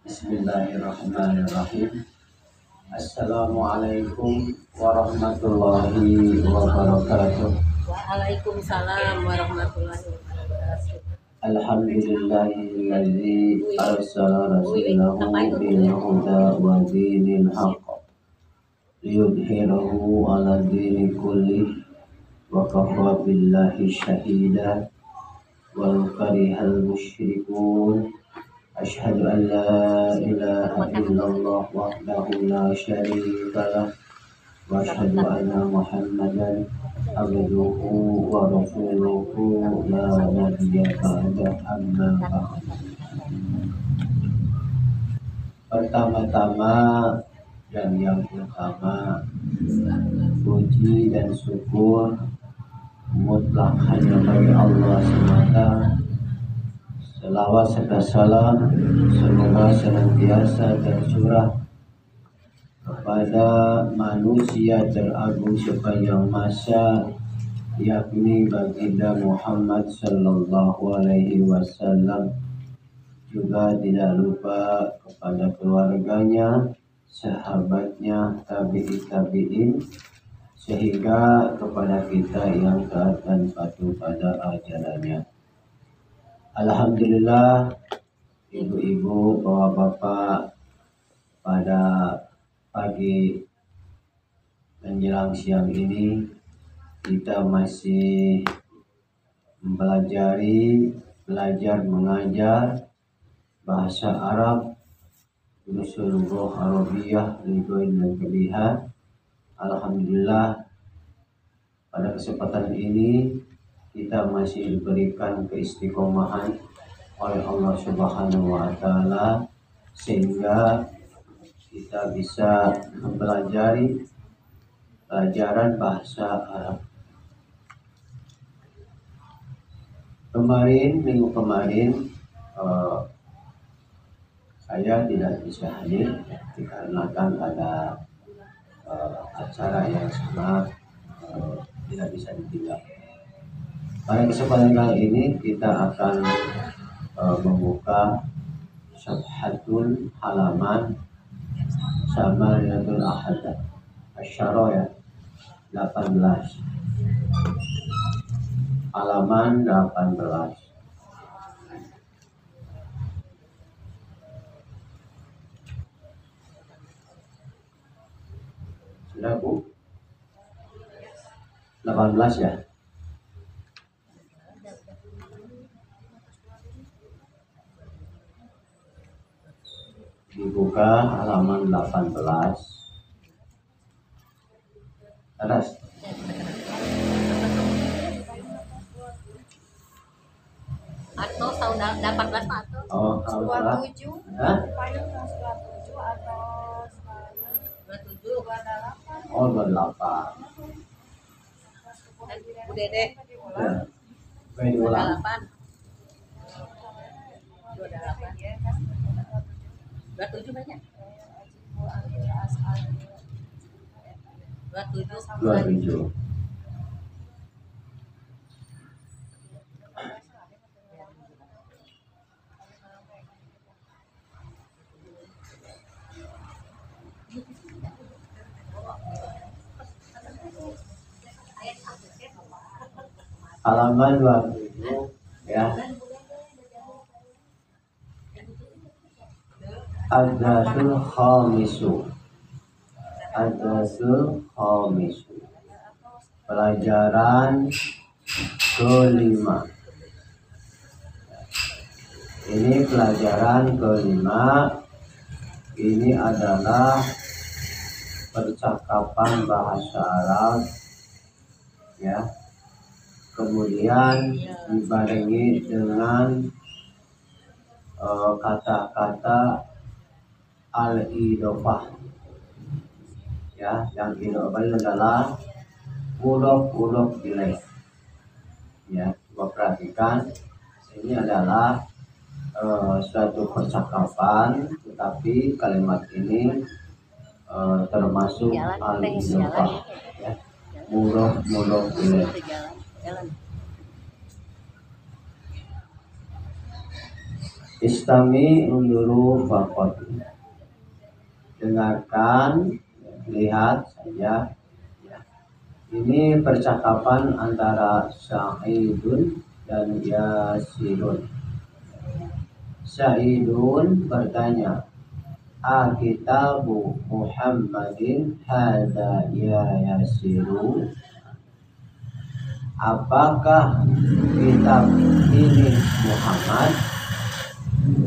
Bismillahirrahmanirrahim. Assalamualaikum warahmatullahi wabarakatuh. Waalaikumsalam warahmatullahi wabarakatuh. Alhamdulillahilladzi arsala rasulahu bil huda wa dinil haqq liyudhhirahu 'ala dini kullih wa kafa billahi shahida wal karihal musyrikun. Asyhadu an la ilaha illallah wahdahu la syarika lah wa asyhadu anna Muhammadan abduhu wa rasuluhu la nabiyya ba'da amma ba'd. Pertama-tama dan yang utama, puji dan syukur mutlak hanya bagi Allah semata. Selawat serta salam semoga senantiasa tercurah kepada manusia teragung sepanjang masa, yakni baginda Muhammad sallallahu alaihi wasallam. Juga tidak lupa kepada keluarganya, sahabatnya, tabi'in, sehingga kepada kita yang taat dan patuh pada ajarannya. Alhamdulillah, ibu-ibu, bapak-bapak, pada pagi menjelang siang ini kita masih belajar mengajar bahasa Arab, usul lugah Arabiyah, ligoin dan kebiha. Alhamdulillah, pada kesempatan ini kita masih diberikan keistiqomahan oleh Allah Subhanahu wa taala sehingga kita bisa mempelajari pelajaran bahasa Arab. Minggu kemarin saya tidak bisa hadir dikarenakan ada acara yang sangat tidak bisa ditinggal. Pada kesempatan kali ini kita akan membuka Syafhatul halaman Samariyatul Ahad Asyara 18, halaman 18. Sudah Bu? 18 ya? Dibuka halaman 18. Atas. Atau tahun 18 atau? Oh, kalau salah. 27. Hah? Payung 27 atau 27. 28. Oh, 28. Bu Dede. Ya. Baik diulang. 28. 27 banyak. 27. Halaman 27 ya. Ad-darsul khamisu. Pelajaran kelima. Ini pelajaran kelima. Ini adalah percakapan bahasa Arab ya. Kemudian dibarengi dengan kata-kata al-idofah ya, yang idofah adalah huruf ilaih ya. Coba perhatikan, ini adalah suatu percakapan, tetapi kalimat ini termasuk al-idofah ya, huruf ilaih. Jalan. Istami unduru fakot. Dengarkan, lihat saja. Ya. Ini percakapan antara Sa'idun dan Yasirun. Sa'idun bertanya, Kitabu Muhammadin hada ya Yasiru. Apakah kitab ini Muhammad?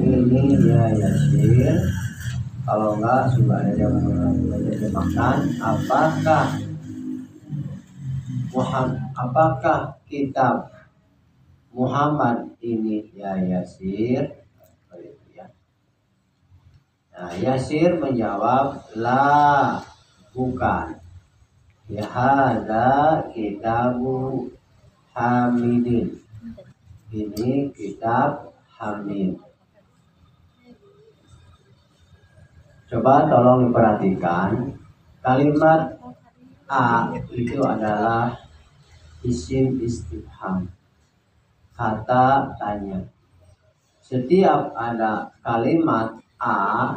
Ini ya Yasir. Kalau enggak sudah ada yang menerjemahkan. Apakah kitab Muhammad ini ya Yasir? Nah, Yasir menjawab, la, bukan. Ya hadza kitabu Hamidin. Ini kitab Hamid. Coba tolong diperhatikan. Kalimat A itu adalah isim istifham. Kata tanya. Setiap ada kalimat A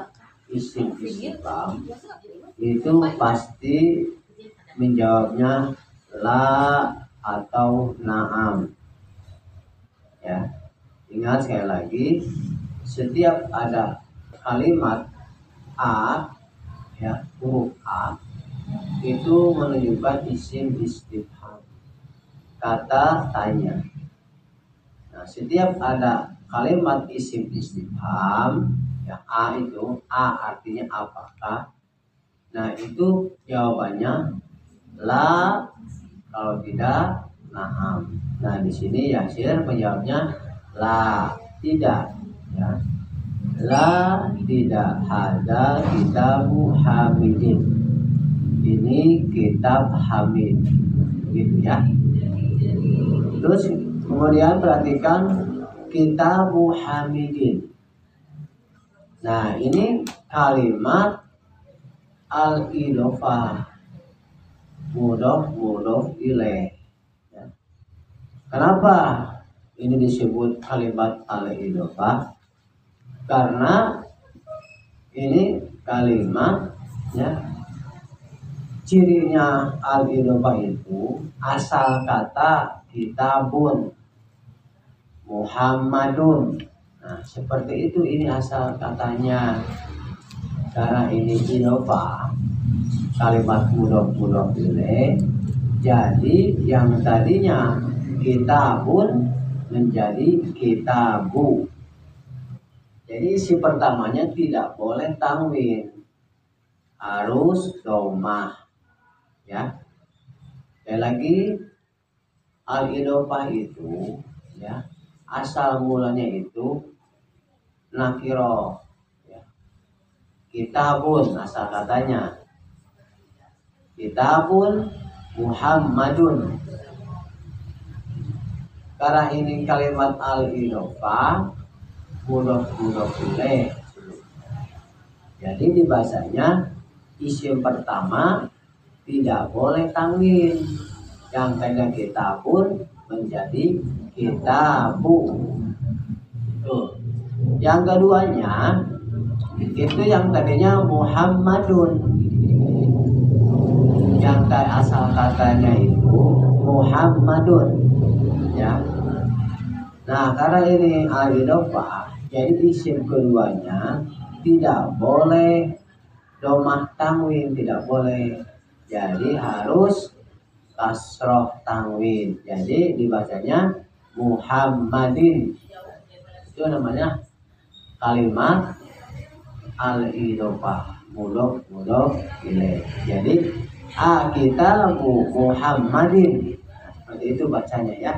isim istifham itu pasti menjawabnya la atau na'am. Ya. Ingat sekali lagi, setiap ada kalimat A, ya, huruf A itu menunjukkan isim istifham, kata tanya. Nah, setiap ada kalimat isim istifham, ya, A itu, A artinya apakah? Nah, itu jawabannya la, kalau tidak na'am. Nah, di sini Yasir menjawabnya la, tidak, ya. La, tidak. Hada kitabu Hamidin. Ini kitab Hamid. Gitu ya. Terus kemudian perhatikan kitabu Hamidin. Nah, ini kalimat al-idhofah, mudhof ilaih. Ya. Kenapa ini disebut kalimat al-idhofah? Karena ini kalimat, ya, cirinya al-idhofah itu asal kata kitabun, Muhammadun. Nah, seperti itu, ini asal katanya. Karena ini idhofah, kalimat mudhof ilaih, jadi yang tadinya kitabun menjadi kitabu. Jadi isi pertamanya tidak boleh tanwin, harus dhammah, ya. Sekali lagi, al-idhofah itu, ya, asal mulanya itu nakiro, ya. Kitabun asal katanya, kitabun Muhammadun. Karena ini kalimat al-idhofah, mudhof ilaih, jadi di bahasanya isim pertama tidak boleh tanwin. Yang tadinya kitabun menjadi kitabu. Tuh. Yang keduanya itu yang tadinya Muhammadun, yang asal katanya itu Muhammadun, ya. Nah, karena ini al-idhofah, jadi isim keduanya tidak boleh dhammah tanwin, tidak boleh. Jadi harus kasroh tanwin. Jadi dibacanya Muhammadin. Itu namanya kalimat al-idhofah, mudhof ilaih. Jadi kitabu Muhammadin. Seperti itu bacanya, ya.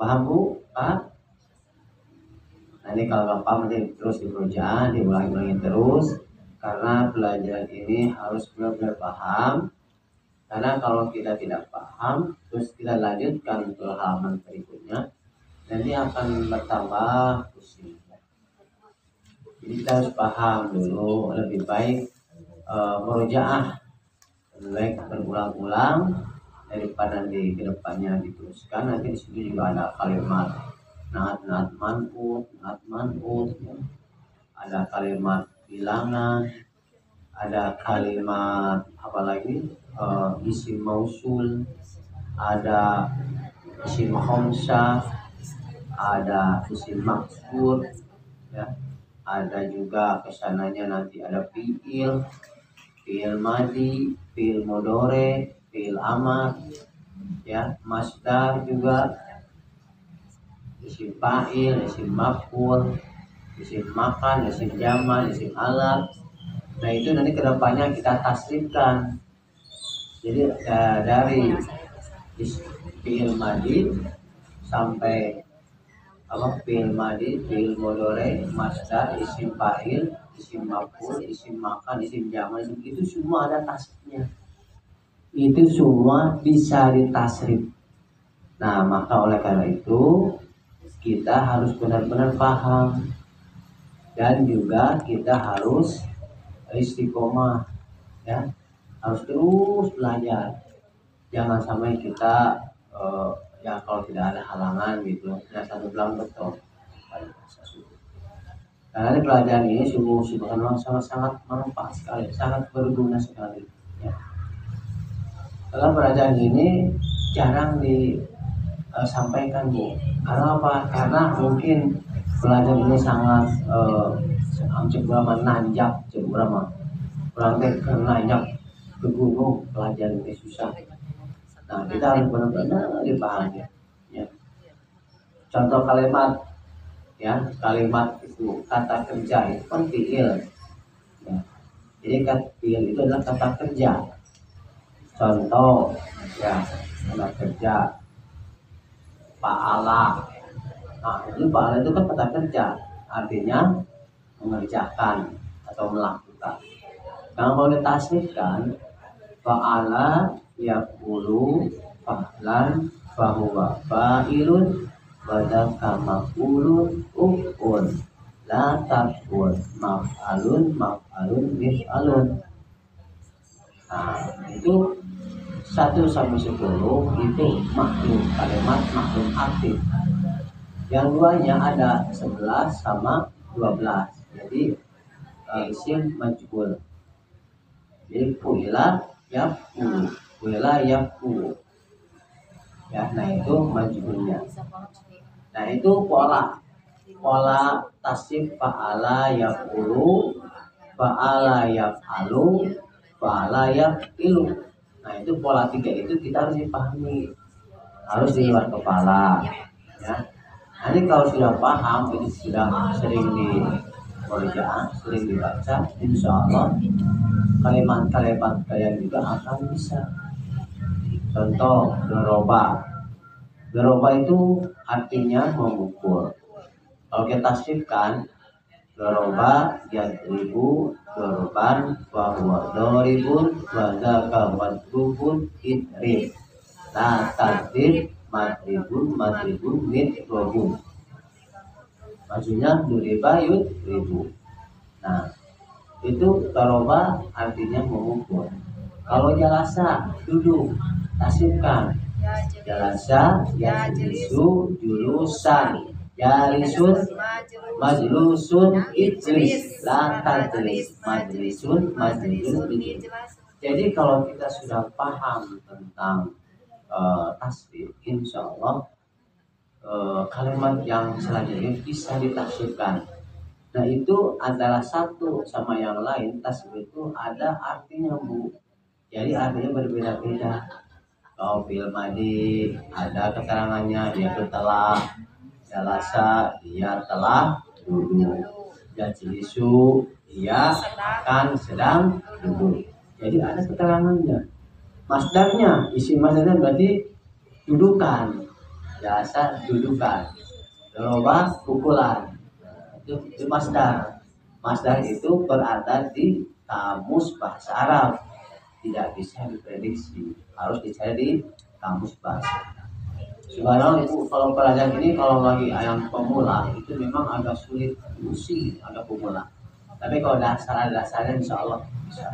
Paham, Bu? Pak? Nanti kalau nggak paham nanti terus diulang, diulangi terus, karena pelajaran ini harus benar-benar paham. Karena kalau kita tidak paham, terus kita lanjutkan ke halaman berikutnya, nanti akan bertambah pusing. Jadi kita harus paham dulu, lebih baik murojaah, lebih baik berulang-ulang daripada nanti kedepannya diteruskan. Nanti di situ juga ada kalimat naat manut ya. Ada kalimat bilangan, ada kalimat apa lagi, isim mausul, ada isim khamsah, ada isim maksur ya, ada juga kesananya nanti ada fiil, fiil madi, fiil mudhari, fiil amar ya, masdar juga, isim fa'il, isim maf'ul, isim makan, isim jamal, isim alat. Nah itu nanti kedepannya kita tasrifkan. Jadi dari fiil madi sampai fiil madi, fiil mudhari, masdar, isim fa'il, isim maf'ul, isim makan, isim jamal, itu semua ada tasrifnya. Itu semua bisa ditasrif. Nah maka oleh karena itu kita harus benar-benar paham dan juga kita harus istiqomah ya, harus terus belajar. Jangan sampai kita ya kalau tidak ada halangan gitu ya satu bilang betul. Karena pelajaran ini sungguh subhanallah sangat bermanfaat sekali, sangat berguna sekali ya. Dalam pelajaran ini jarang disampaikan Bu. Karena apa? Karena mungkin pelajaran ini sangat cek berapa nanjak, cek berapa orang nanjak ke gunung, pelajaran ini susah. Nah kita harus benar-benar dipahami ya. Contoh kalimat ya, kalimat itu kata kerja itu kan fiil ya. Jadi kata fiil itu adalah kata kerja. Contoh ya, kata kerja fa'ala. Nah itu fa'ala itu kan kata kerja, artinya mengerjakan atau melakukan. Nah kalau ditasrifkan fa'ala yaqulu fa'lan fahuwa fa'ilun wadaka maf'ulun uf'un la taqul maf'alun mif'alun. Nah itu 1 sampai 10 itu maklum, kalimat maklum aktif. Yang duanya ada 11 sama 12. Jadi isim majhul. Jadi fu'ila yaf'ulu ya, nah itu majhulnya. Nah itu pola tasrif fa'ala yaf'ulu, fa'ala yaf'alu, fa'ala yaf'ilu. Nah itu pola 3 itu kita harus dipahami, harus di luar kepala ya. Nanti kalau sudah paham, itu sudah sering dikerja, sering dibaca, insya Allah kalimat-kalimat kalian juga akan bisa. Contoh doroba itu artinya memukul. Kalau kita tasrifkan doroba yadribu doroban bahwa doribun wadaka wadrubun idrib la tadrib madribun midrobun. Maksudnya duriba yudribu. Nah itu doroba artinya memukul. Kalau jalasa duduk, tasrifkan jalasa yajlisu julusan, jalisun majlusun ijlis, la tajlis majlisun ijlis. Jadi kalau kita sudah paham tentang tasrif, insya Allah kalimat yang selanjutnya bisa ditafsirkan. Nah itu adalah satu sama yang lain, tasrif itu ada artinya Bu. Jadi artinya berbeda-beda. Kalau fi'il madi ada keterangannya, dia telah, jalasa dia telah duduk, jalisu dia akan sedang duduk. Jadi ada keterangannya. Masdarnya, isi masdarnya berarti dudukan, jalasa dudukan, doroba pukulan. Itu masdar. Masdar itu berada di kamus bahasa Arab, tidak bisa diprediksi, harus dicari di kamus bahasa. Sebenarnya kalau pelajaran ini kalau lagi yang pemula itu memang agak sulit, pusing, agak pemula. Tapi kalau dasarnya insya Allah bisa.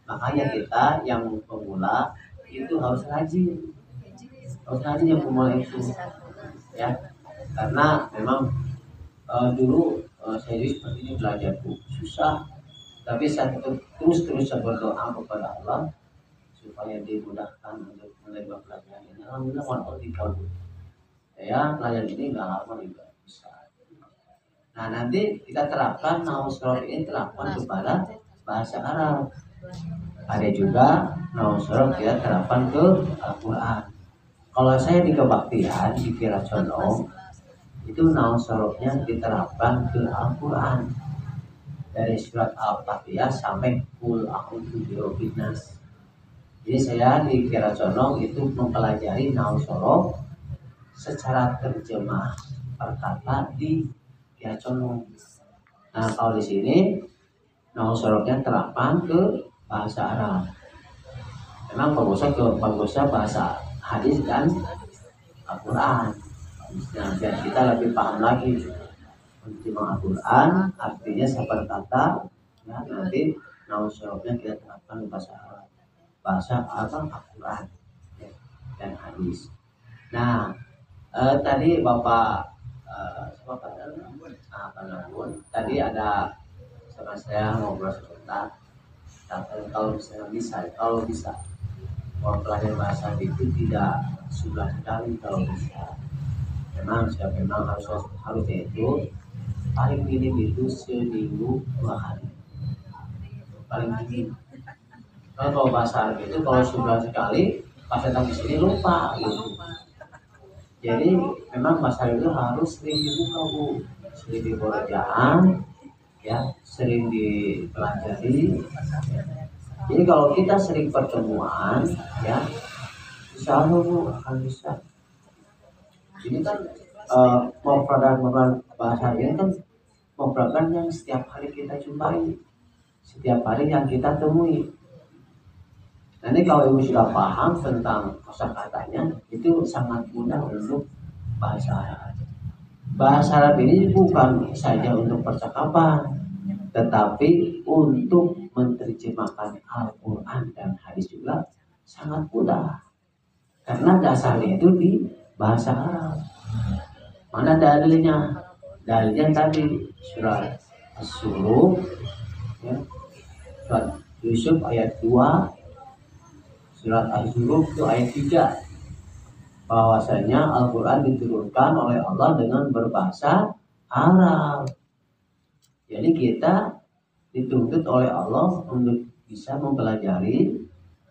Makanya kita yang pemula itu harus rajin yang pemula itu ya. karena memang dulu saya juga seperti ini belajar tuh susah, tapi saya terus berdoa kepada Allah supaya dimudahkan untuk menerima pelajaran ini. Alhamdulillah Allah dikabul. Ya pelajaran ini nggak lama juga bisa. Nah nanti kita terapkan nausrof ini terapkan kepada bahasa Arab. Ada juga nausrof kita terapkan ke Al-Quran. Kalau saya di kebaktian di Kira Condong itu nausrofnya diterapkan ke Al-Quran dari surat Al-Fatihah sampai Qul a'udzu birabbin nas. Jadi saya di Kira Condong itu mempelajari nausrof secara terjemah perkata di Kira Condong. Nah kalau di sini nausrofnya terapkan ke bahasa Arab. Memang bagusnya bahasa hadis dan Al-Quran. Nah, biar kita lebih paham lagi menerjemah Al-Quran artinya seperti kata ya, nanti nausrofnya kita terapkan ke bahasa Arab, bahasa Al-Quran ya, dan hadis. Nah tadi Bapak tadi ada sama saya ngobrol sebentar. Kalau bisa mau belajar bahasa itu tidak sebulan sekali kalau bisa. Memang harusnya itu paling minim itu seminggu 2 hari. Paling minim. Kalau bahasa Arab itu kalau sebulan sekali pas datang di sini lupa gitu. Jadi memang bahasa Arab itu harus sering dibuka Bu, sering diborjaan, ya, sering dipelajari. Jadi kalau kita sering pertemuan, ya, insya Allah Bu akan bisa. Ini kan mempelajari bahasa ini kan mempelajari yang setiap hari kita jumpai, setiap hari yang kita temui. Nanti kalau ibu sudah paham tentang kosakatanya, itu sangat mudah untuk bahasa Arab. Bahasa Arab ini bukan saja untuk percakapan, tetapi untuk menerjemahkan Al-Quran dan hadis juga sangat mudah. Karena dasarnya itu di bahasa Arab. Mana dalilnya? Dalilnya tadi surat As-Surah, ya, surat Yusuf ayat 2, surat As-Surah itu ayat 3. Bahwasanya Al-Quran diturunkan oleh Allah dengan berbahasa Arab. Jadi kita dituntut oleh Allah untuk bisa mempelajari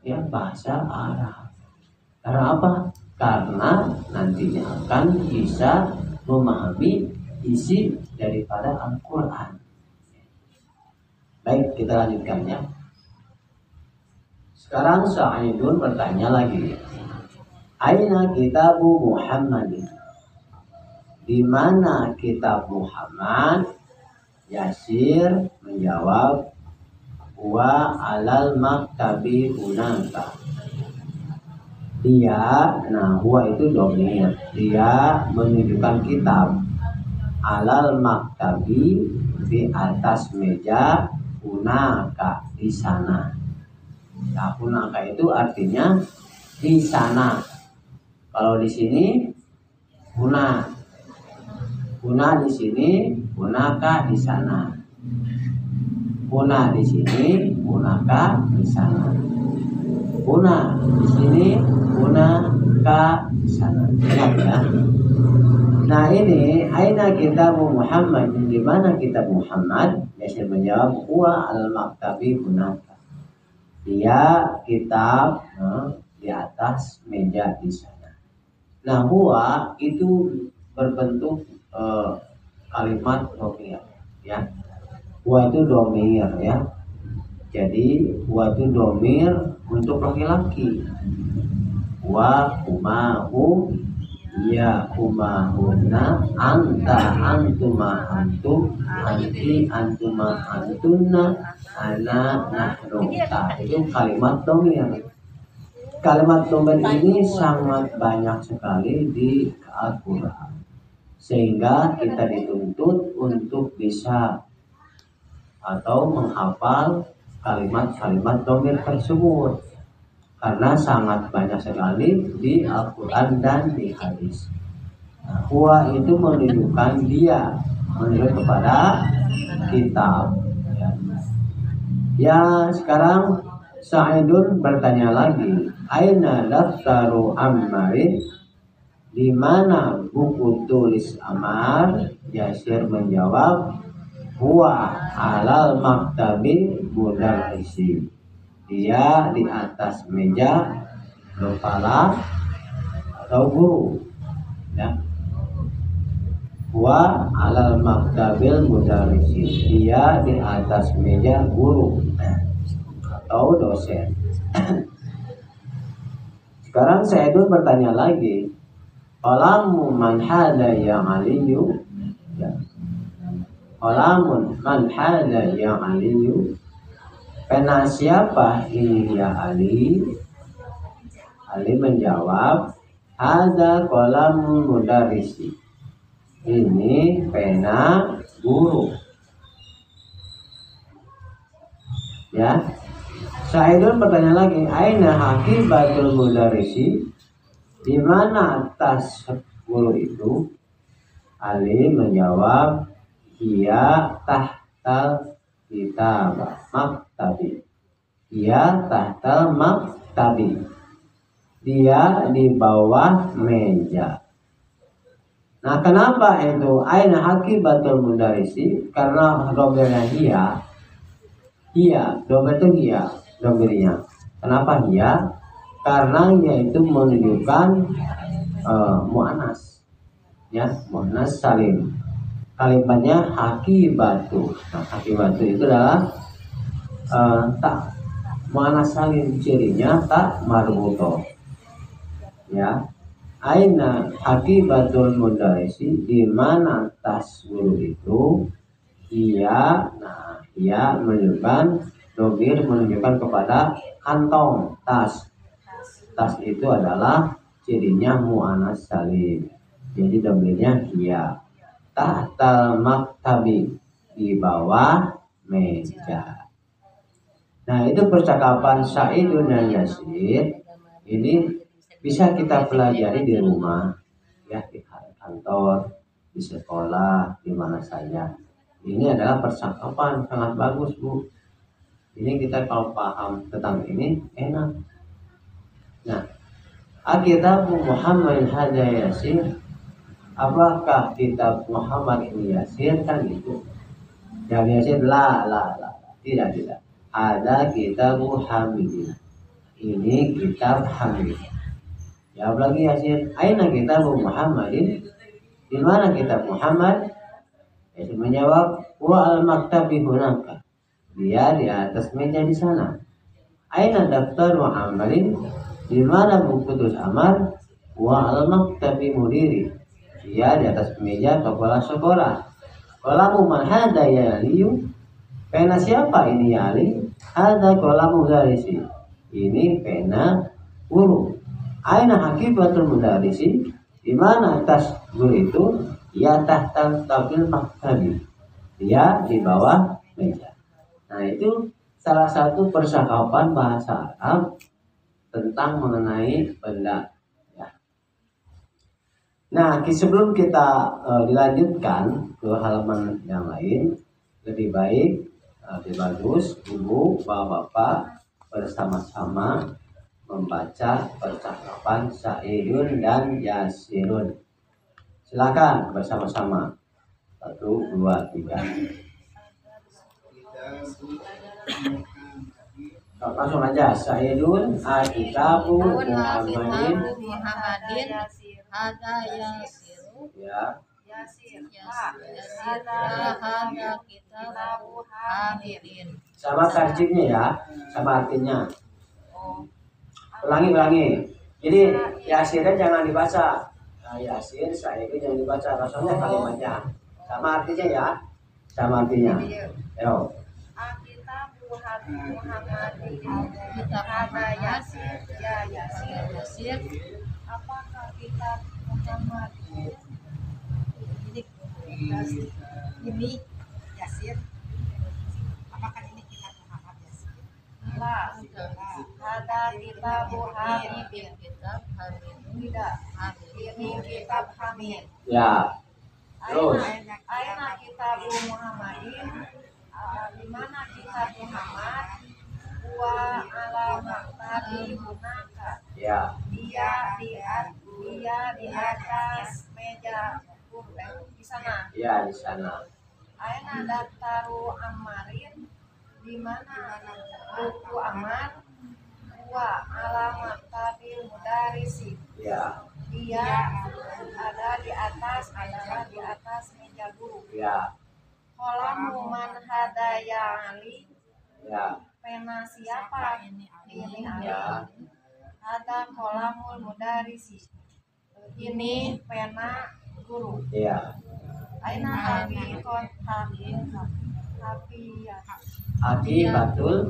ya bahasa Arab. Karena apa? Karena nantinya akan bisa memahami isi daripada Al-Quran. Baik, kita lanjutkan ya. Sekarang Sa'idun bertanya lagi. Aina kitabu Muhammadin? Di mana kitab Muhammad? Yasir menjawab, wa alal maktabi hunaka. Dia, nah huwa itu domir, dia menunjukkan kitab. Alal maktabi, di atas meja, hunaka, di sana. Nah hunaka itu artinya di sana. Kalau di sini huna di sini, hunaka di sana. Huna di sini, hunaka di sana. Huna di sini, hunaka di sana. Ingat ya. Nah ini aina kitabu Muhammad, di mana kitab Muhammad? Yasir menjawab, huwa al-maktabi hunaka. Dia kitab di atas meja di sana. Nah huwa itu berbentuk kalimat domir ya. Huwa itu domir ya. Jadi huwa itu domir untuk laki-laki. Wa hum ya humahunna anta antuma antum anti antuma antunna ana nahnu. Itu kalimat domir. Kalimat domir ini sangat banyak sekali di Al-Quran, sehingga kita dituntut untuk bisa atau menghafal kalimat-kalimat domir tersebut, karena sangat banyak sekali di Al-Quran dan di hadis. Huwa itu menunjukkan dia, menunjuk kepada kitab. Ya, sekarang Sa'idun bertanya lagi, aina daftaru Ammarin? Di mana buku tulis Ammar? Yasir menjawab, huwa alal maktabi mudarrisi. Dia di atas meja kepala atau guru. Ya. Huwa alal maktabil mudarrisi. Dia di atas meja guru atau dosen. Sekarang Sa'idun bertanya lagi, qalamu man hada ya Aliyu? Ya. Qalamun man hada ya Aliyu? Pena siapa ini ya Ali? Ali menjawab, hada qalamu mudarrisi. Ini pena guru. Ya. Sa'idun bertanya lagi, aina haqibatul mudarrisi? Di mana tas guru itu? Ali menjawab, ia tahtal kitab maktabi. Ia tahtal maktabi. Dia di bawah meja. Nah, kenapa itu aina haqibatul mudarrisi? Karena dobernya dia, dober itu dia, dobernya. Kenapa dia? Karena yaitu menunjukkan mu'anas, ya, mu'anas salim. Kalimatnya hakibatu. Nah, hakibatu itu adalah tak mu'anas salim, cirinya tak marbuto. Ya, aina hakibatul mudarrisi? Di mana tas guru itu? Ia, nah, ia menunjukkan domir, menunjukkan kepada kantong tas. Tas itu adalah cirinya mu'anas salim. Jadi domirnya ia. Tahtal maktabi, di bawah meja. Nah, itu percakapan Sa'idun dan Yasir. Ini bisa kita pelajari di rumah, ya, di kantor, di sekolah, di mana saja. Ini adalah percakapan sangat bagus, Bu. Ini kita kalau paham tentang ini enak. Nah, kitab Muhammad hada Yasir. Apakah kitab Muhammad ini Yasir? Kan itu. Yang Yasir la. Tidak. Ada kitab Hamidin. Ini kitab Hamid. Jawab lagi Yasir, aina kitab Muhammadin? Di mana kitab Muhammad? Yasir menjawab, wa al maktabi hunaka. Dia di atas meja di sana. Aina daftar Muhammadin? Di mana buku tulis Ammar? Wa al maktabi mudiri. Dia di atas meja kepala sekolah. Qalamu man hada ya Aliyu? Pena siapa ini ya Ali? Hada qalamu mudarrisi. Ini pena guru. Aina haqibatul mudarrisi? Di mana tas guru itu? Ya tahtal tabil maktabi. Dia di bawah meja. Nah, itu salah satu percakapan bahasa Arab tentang mengenai benda. Ya. Nah, sebelum kita dilanjutkan ke halaman yang lain, lebih baik, lebih bagus, ibu, bapak bersama-sama membaca percakapan Sa'idun dan Yasirun. Silakan bersama-sama. 1, 2, 3. Langsung aja. Sa'idun al-kitabu Muhammadin. Hada Yasiru. Ya. Yasir. Hada kitabu Hamidin. Sama tarjibnya ya, sama artinya. Ulangi. Jadi Yasirnya jangan dibaca. Nah, Yasir, Sa'idun jangan dibaca. Rasanya kalimatnya sama artinya ya, sama artinya. Ayo. Kitabu Muhammadin. Kitab Hada Yasir. Ya Yasir. Yasir. Apakah kitab Muhammad ini Yasir? Apakah ini kitab Muhammad Yasir? La. Ada kitab Hamidin. Kitab Hamidin. Tidak. Ini kitab Hamid. Ya. Terus. Aina kitab Muhammadin. Di mana kitab Muhammad? Wa alamat tadi gunaka. Ya. Dia di atas meja di sana. Ya, di sana. Aina daftaru Ammarin. Di mana buku Ammar? Wa alamat tadi mudarisi. Ya. Dia adalah di atas meja guru. Ya. Kolamu man hadaya Ali. Ya. Pena siapa? Ini Ali. Ya. Ada kolamul mudarisi. Ini pena guru. Ya. Aina habi Abi batul.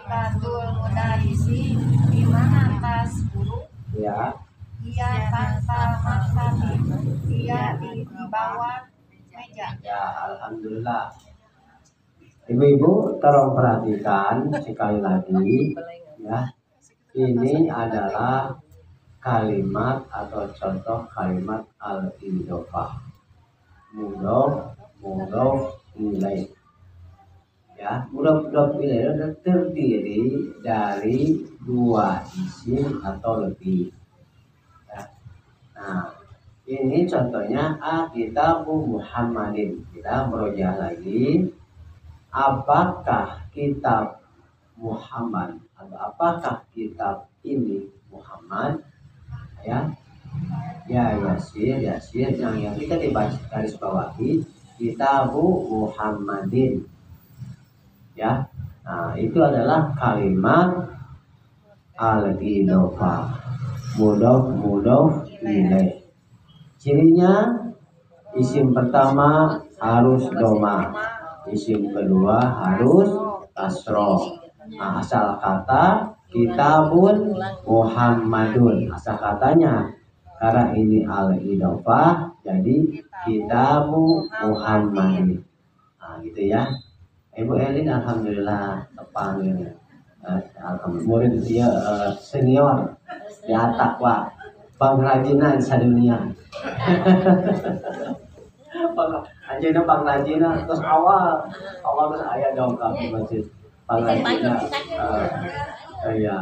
batul mudarisi. Di mana tas guru? Ya. Dia tanpa maktabi. Dia di bawah meja. Ya, alhamdulillah. Ibu-ibu tolong perhatikan sekali lagi ya. Ini adalah kalimat atau contoh kalimat al-idhofah. Mudhof ilaih. Ya, mudhof ilaih terdiri dari dua isim atau lebih. Ya. Nah, ini contohnya kitabu Muhammadin. Kita merojah lagi. Apakah kitab Muhammad atau apakah kitab ini Muhammad? Ya, Yasir yang kita dibaca garis bawahi kitabu Muhammadin. Ya, nah itu adalah kalimat al-idhofah, mudhof ilaih. Cirinya isim pertama harus doma, isim kedua harus kasroh. Nah, asal kata kitabun Muhammadun, asal katanya karena ini al-idhofah jadi kitabu Muhammadin. Nah, gitu ya. Ibu Elin alhamdulillah tepat ini. Alhamdulillah murid dia senior di atak Pak. Pangrajinan sadunia. Anjina pangrajina terus awal terus ayah dongkap di masjid. Pangrajina ya.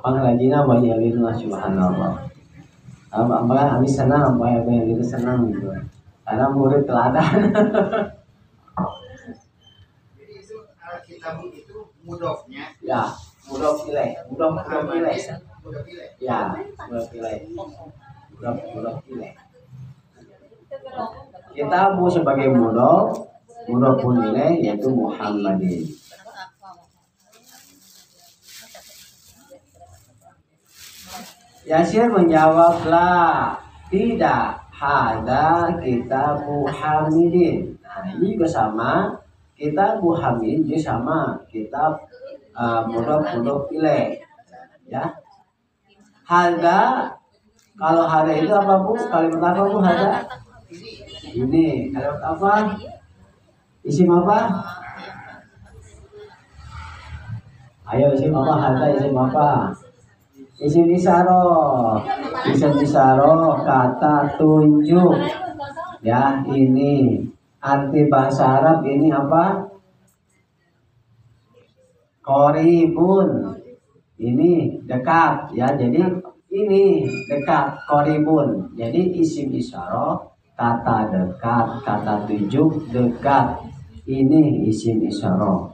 Pangrajina banyak Elin subhanallah. Abang habis senang, abang itu senang gitu. Karena murid teladan. Kitab itu mudofnya. Ya, mudhof ilaih. Ya, mudhof ilaih. Kitabu sebagai mudhof pun ilaih yaitu Muhammadin. Yasir menjawablah, tidak, hada kitabu Hamidin. Nah, ini juga sama. Kitab Hamid juga sama kitab mudhof ilaih. Ya. Hada, kalau hada itu apa Bu? Kalimat apa Bu hada? Ini kalimat apa? Isim apa? Ayo isim apa? Hada isim apa? Isim isyarah. Isim isyarah kata tunjuk. Ya, ini arti bahasa Arab ini apa? Qoribun. Ini dekat ya. Jadi ini dekat, qoribun. Jadi isim isyarah kata dekat, kata tunjuk dekat. Ini isim isyarah.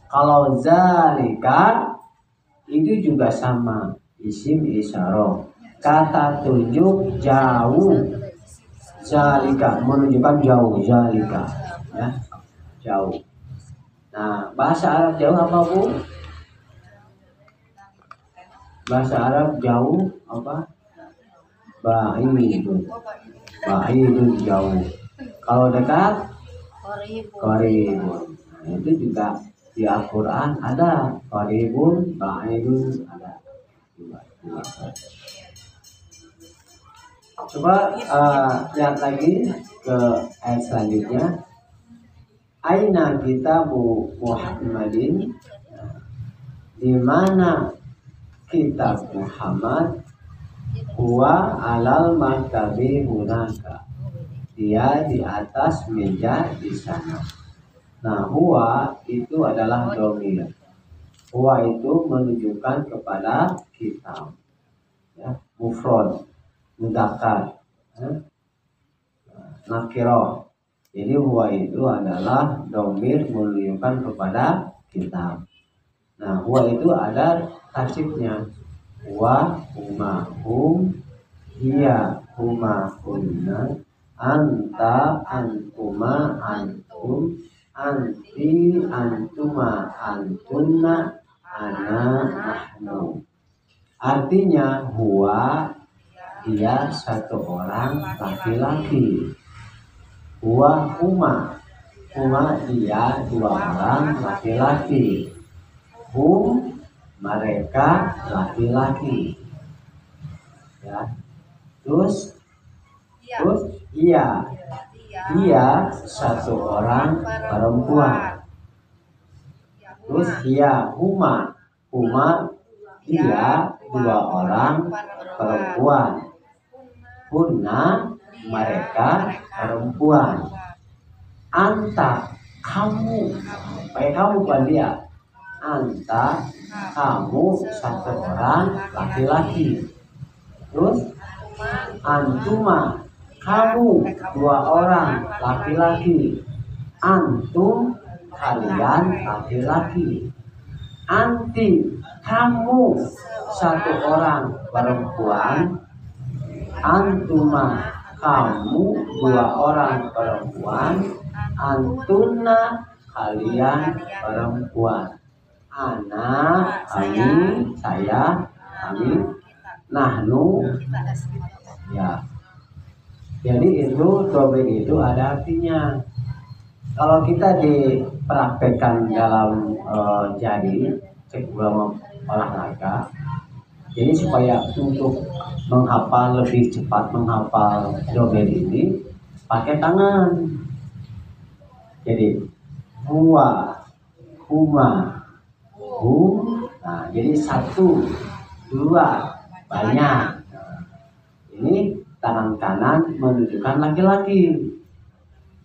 Kalau zalika itu juga sama, isim isyarah. Kata tunjuk jauh. Zalika menunjukkan jauh, zalika ya, jauh. Nah, bahasa Arab jauh apa Bu? Bahasa Arab jauh apa? Ba'idun. Ba'idun jauh. Kalau dekat qaribun. Nah, itu juga di Al-Qur'an ada qaribun, ba'idun ada. Coba lihat lagi ke ayat selanjutnya. Aina kitabu Muhammadin. Di mana kitab Muhammad huwa alal maktabi hunaka. Dia di atas meja di sana. Nah, huwa itu adalah dhamir. Huwa itu menunjukkan kepada kitab. Ya, mufrad, mudzakkar, nakirah. Jadi huwa itu adalah dhamir menunjukkan kepada kitab. Nah, huwa itu ada tasydidnya. Huwa, huma, hum, hiya, huma, hunna, anta, antuma, antum, anti, antuma, antunna, ana, nahnu. Artinya huwa dia satu orang laki-laki. Huwa huma, huma dia dua orang laki-laki. Hum mereka laki-laki. Ya. Terus iya dia satu orang perempuan. Terus iya huma dia dua orang perempuan. Hunna mereka perempuan. Anta kamu, baik kamu bukan dia. Anta kamu satu orang laki-laki. Terus antuma kamu dua orang laki-laki. Antum kalian laki-laki. Anti kamu satu orang perempuan. Antuma kamu dua orang perempuan. Antuna kalian perempuan. Ana kami, saya, kami, nahnu, ya. Jadi itu dhamir itu ada artinya. Kalau kita dipraktekkan dalam jadi cek ulama olahraga, jadi supaya untuk menghafal lebih cepat menghafal dhamir ini pakai tangan. Jadi huwa, huma, hum. Nah, jadi satu, dua, banyak. Nah, ini tangan kanan menunjukkan laki-laki,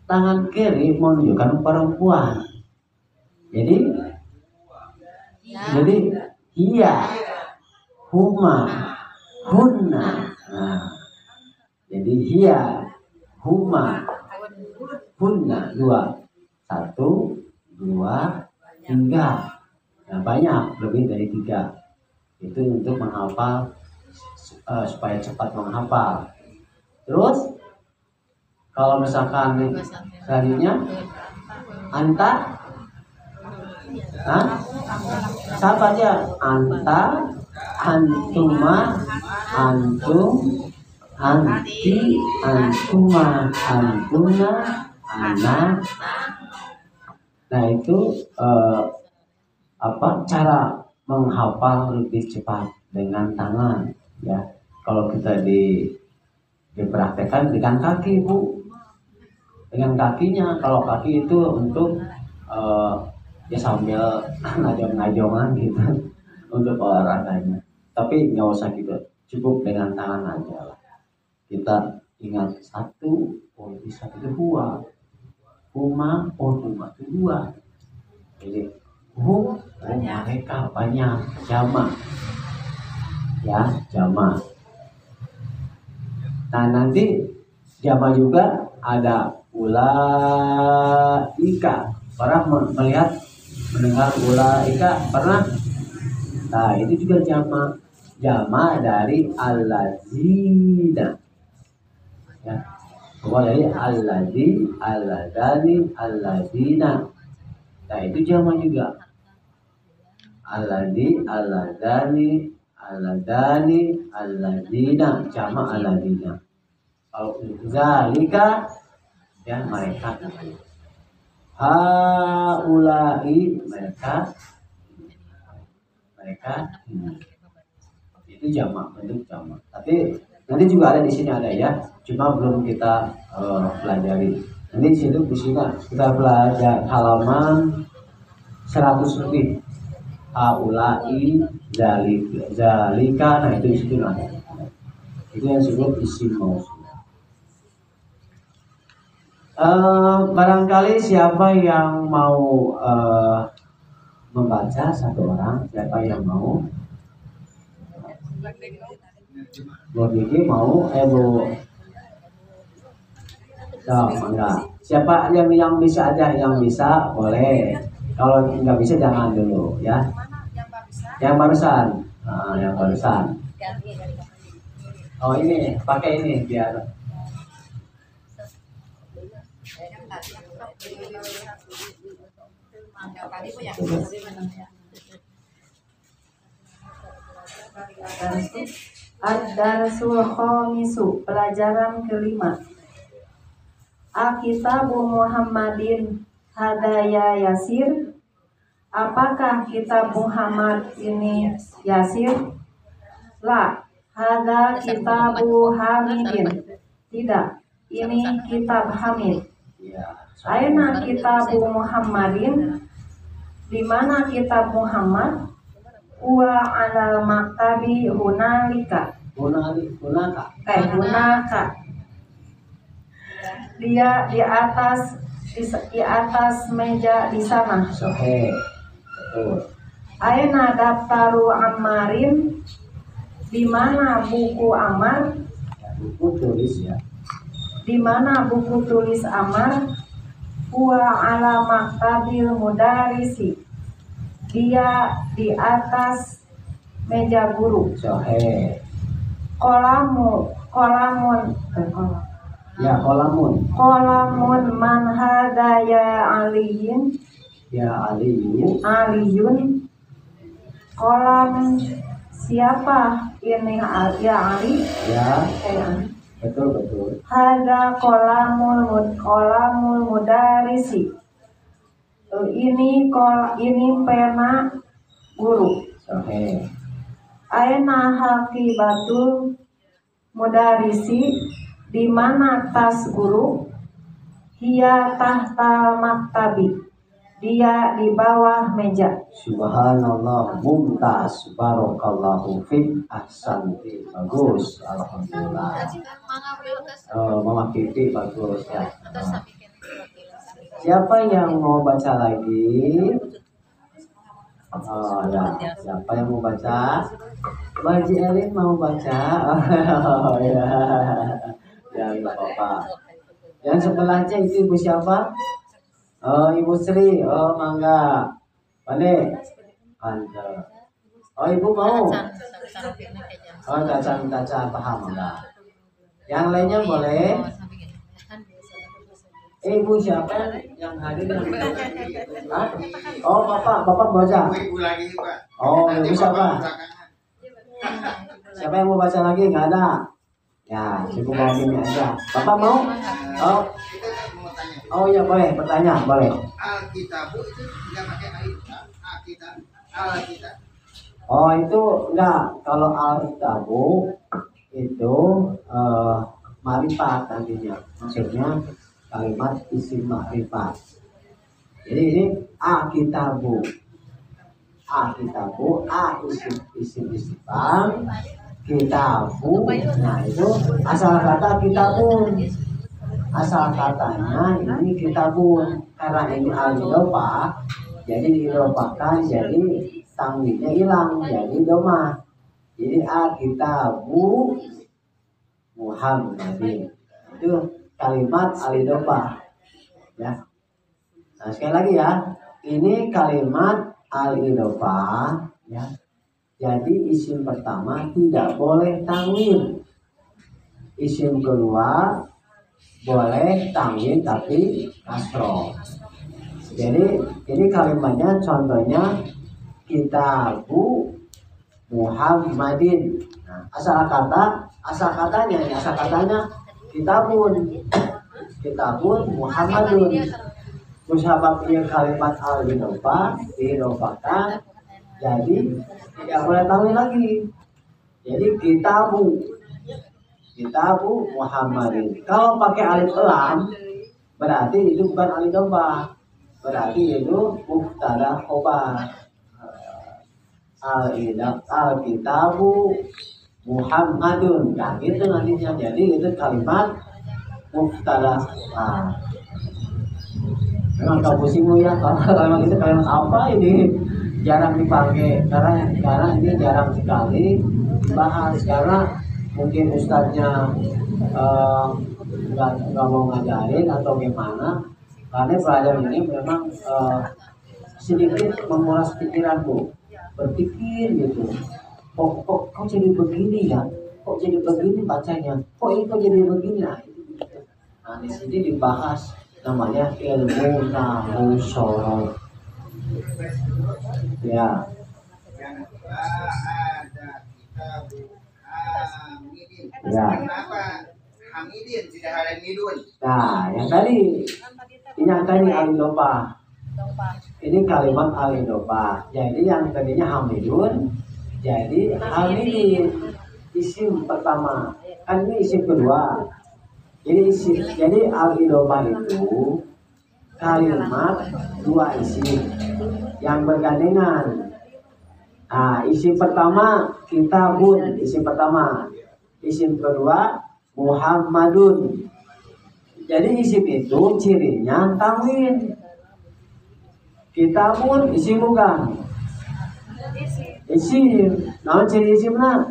tangan kiri menunjukkan perempuan. Jadi iya, huma, hunna. Nah, jadi iya, huma, hunna dua, satu, dua, tiga. Nah, banyak, lebih dari tiga. Itu untuk menghafal supaya cepat menghafal. Terus kalau misalkan selanjutnya anta, siapa aja? Anta, antuma, antum, anti, antuma, antuna, ana. Nah, itu cara menghafal lebih cepat dengan tangan, ya. Kalau kita dipraktekkan dengan kaki, Bu, dengan kakinya. Kalau kaki itu untuk ya sambil ngajong-ngajongan gitu untuk olahraganya. Tapi nggak usah gitu, cukup dengan tangan aja lah. Kita ingat satu, oh bisa itu dua, huma, oh huma itu dua. Jadi hum, mereka banyak, jamak, ya jamak. Nah, nanti jamak juga ada ulaika. Pernah melihat, mendengar ulaika? Pernah? Nah, itu juga jamak. Jamak dari allazina. Ya. Bukan dari allazi, alladzani, allazina. Nah, itu jamak juga. Allazi, alladzani, alladzani, alladzina, jamak alladzina. Kalau zalika, ya mereka. Haulai, mereka itu jamak, bentuk jamak. Tapi nanti juga ada di sini ada ya, cuma belum kita pelajari. Nanti di sini kita belajar halaman 100 lebih. haulai, zalika, nah itu isim ada. Itu yang disebut isim mausul. Barangkali siapa yang mau membaca, satu orang, siapa yang mau? Bu Diki mau, Bu. Enggak. Siapa yang bisa aja, yang bisa boleh. Kalau nggak bisa jangan dulu ya. Yang barusan, yang barusan. Oh ini, pakai ini biar. Ad-darsul khamisu, pelajaran kelima. Akitabu Muhammadin hadaya yasir. Apakah kitab Muhammad ini yasir? La, hada kitabu Hamidin. Tidak, ini kitab Hamid. Aina kitabu Muhammadin? Di mana kitab Muhammad? Wa alal maktabi hunalika. Hunaka. Dia di atas meja di sana. Oke. Betul. Aina daftaru Ammarin? Di mana buku Ammar? Buku tulis ya. Di mana buku tulis Ammar? Huwa ala maktabil mudarisi. Dia di atas meja guru. Oke. Kolamun. Ya, kolamun. Kolamun man hada ya aliyin. Ya Aliyun. Kolam siapa ini ya Ali? Ya. Betul. Hada kolamul mudarisi. Ini pena guru. Oke. Aina haqibatul mudarisi? Di mana tas guru? Hiya tahta maktabi. Dia di bawah meja. Subhanallah, mumtaz, barakallahu fik, ahsanti, bagus, alhamdulillah. Mama Kiti bagus ya. Siapa yang mau baca lagi? Oh ya, siapa yang mau baca? Baji Elin mau baca? Oh ya, ya nggak apa-apa. Yang sebelahnya itu ibu siapa? Oh ibu Sri, oh mangga. Pandai. Oh ibu mau? Oh caca paham enggak? Yang lainnya boleh? Ibu siapa yang hadir? Hah? Oh bapak baca. Ibu lagi Pak. Oh Nanti ibu siapa? Bapak belakangan. Siapa yang mau baca lagi? Nggak ada. Ya cukup bawa ini aja. Bapak mau? Oh. Kita mau tanya. Oh iya boleh, bertanya boleh. Alkitabu itu nggak pakai alif. Alkitab. Oh itu enggak, kalau al-kitabu itu ma'rifat nantinya, maksudnya kalimat isim ma'rifat. Jadi ini a-kitabu, isim istifham, kitabu, nah itu asal kata kitabun. Asal katanya ini kitabun, karena ini al-idhofah, jadi diidhofahkan, jadi tanwinnya hilang, jadi domah. Jadi kitabu Muhammadin itu kalimat al-idhofah ya. Nah sekali lagi ya, ini kalimat al-idhofah ya. Jadi isim pertama tidak boleh tanwin, isim kedua boleh tanwin tapi kasroh. Jadi ini kalimatnya contohnya kitabu Muhammadin. Nah, asal katanya kitabun Muhammadun. Terus sebabnya kalimat al-idhofah diidhofahkan, jadi tidak boleh tanwin lagi. Jadi kitabu Muhammadin. Kalau pakai alif lam berarti itu bukan al-idhofah, berarti itu mubtada khobar. Al-kitabu Muhammadun. Nah, itu nantinya. Jadi itu kalimat mubtada. Nah, memang kau pusingmu ya, kalau itu kalimat apa ini jarang dipakai karena ini jarang sekali dibahas karena mungkin ustadznya nggak mau ngajarin atau gimana. Karena pelajaran ini memang sedikit menguras pikiranku, berpikir gitu. Kok jadi begini ya? Kok jadi begini bacanya? Kok ini kok jadi begini? Nah, di sini dibahas namanya ilmu nahu sorot. Ya. Yang kedua ada kitabu Hamidin. Ya. Kenapa Hamidin tidak Hamidun? Nah, yang tadi ini alidopa. Ini kalimat alidopa. Jadi yang tadinya hamidun, jadi hamidin. Isim pertama, kan ini isim kedua. Jadi alidopa itu kalimat dua isim yang bergandengan. Nah, isim pertama kitabun, isim pertama. Isim kedua Muhammadun. Jadi isim itu cirinya tanwin. Kitabun isim bukan? Isim. Nah, ciri isimnya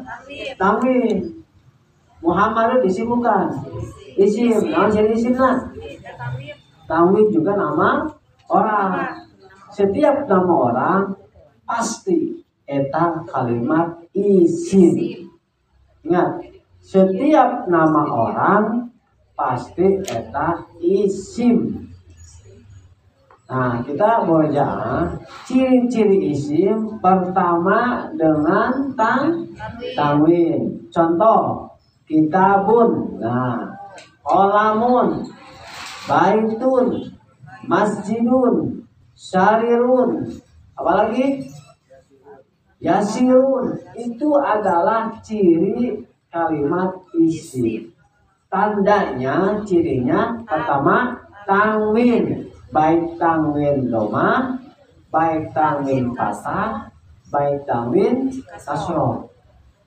tanwin. Muhammadun isim bukan? Isim. Nah, ciri isimnya tanwin juga nama orang. Setiap nama orang pasti eta kalimat isim. Ingat, setiap nama orang pasti eta isim. Nah, kita baca ciri-ciri isim pertama dengan tanwin. Contoh, kitabun. Nah, qalamun, baitun, masjidun, sarirun, apalagi yasirun. Itu adalah ciri kalimat isim. Tandanya, cirinya pertama tanwin, baik tanwin doma, baik tanwin fathah, baik tanwin kasroh.